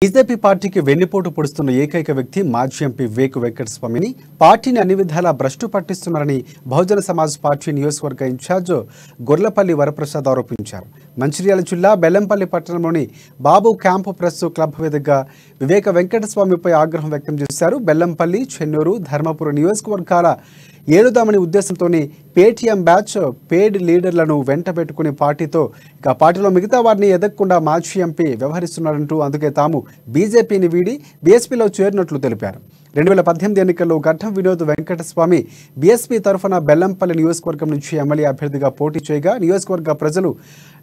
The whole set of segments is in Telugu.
బీజేపీ పార్టీకి వెన్నుపోటు పొడుస్తున్న ఏకైక వ్యక్తి మాజీ ఎంపీ వేకు వెంకటస్వామిని పార్టీని అన్ని విధాలా భ్రష్టు పట్టిస్తున్నారని బహుజన సమాజ్ పార్టీ నియోజకవర్గ ఇన్ఛార్జ్ గొర్లపల్లి వరప్రసాద్ ఆరోపించారు. మంచిర్యాల జిల్లా బెల్లంపల్లి పట్టణంలోని బాబు క్యాంపు ప్రెస్ క్లబ్ వేదికగా వివేక వెంకటస్వామిపై ఆగ్రహం వ్యక్తం చేశారు. బెల్లంపల్లి, చెన్నూరు, ధర్మపురం నియోజకవర్గాల ఏలుదామని ఉద్దేశంతోనే పేటీఎం బ్యాచ్ పేడ్ లీడర్లను వెంటబెట్టుకుని పార్టీలో మిగతా వారిని ఎదగకుండా మాజీ ఎంపీ వ్యవహరిస్తున్నారంటూ అందుకే తాము బీజేపీని వీడి బీఎస్పీలో చేరినట్లు తెలిపారు. 2018 ఎన్నికల్లో గడ్డం వినోద్ వెంకటస్వామి బీఎస్పీ తరఫున బెల్లంపల్లి నియోజకవర్గం నుంచి ఎమ్మెల్యే అభ్యర్థిగా పోటీ చేయగా నియోజకవర్గ ప్రజలు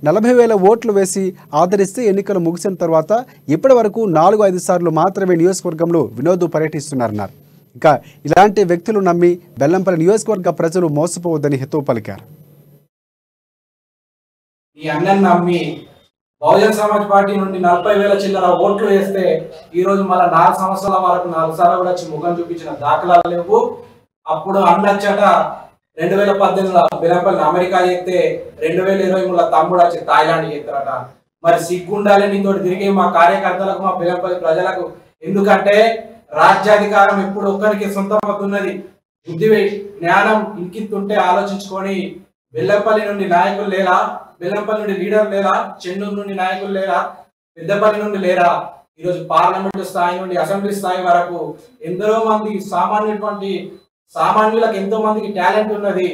40,000 ఓట్లు వేసి ఆదరిస్తే ఎన్నికలు ముగిసిన తర్వాత ఇప్పటి వరకు 4-5 సార్లు మాత్రమే నియోజకవర్గంలో వినోద్ పర్యటిస్తున్నారన్నారు. ఇక ఇలాంటి వ్యక్తులు నమ్మి బెల్లంపల్లి నియోజకవర్గ ప్రజలు మోసపోవద్దని హితవు పలికారు. ఈ అన్నను నమ్మి బహుజన సమాజ్ పార్టీ నుండి 40,000 చిల్లర ఓట్లు వేస్తే ఈ రోజు మళ్ళీ 4 సంవత్సరాల వరకు 4 సార్లు కూడా వచ్చి ముఖం చూపించిన దాఖలాలు లేవు. అప్పుడు అన్నచ్చట 2018లో బెల్లంపల్లి అమెరికా చేస్తే 2023లో తమ్ముడు వచ్చి థాయిలాండ్ చేస్తారట. మరి సిగ్గుండాలి నీతోటి తిరిగి మా కార్యకర్తలకు, మా బెల్లంపల్లి ప్రజలకు. ఎందుకంటే రాజ్యాధికారం ఎప్పుడు ఒక్కరికి సొంతం అవుతున్నది. బుద్ధి జ్ఞానం ఇంకితుంటే ఆలోచించుకొని బెల్లంపల్లి నుండి నాయకులు లేరా, బెల్లంపల్లి నుండి లీడర్ లేరా, చెన్నూరు నుండి నాయకులు లేరా, పెద్దపల్లి నుండి లేరా? ఈరోజు పార్లమెంటు స్థాయి నుండి అసెంబ్లీ స్థాయి వరకు ఎందరో మంది సామాన్యులకు ఎంతో మందికి టాలెంట్ ఉన్నది.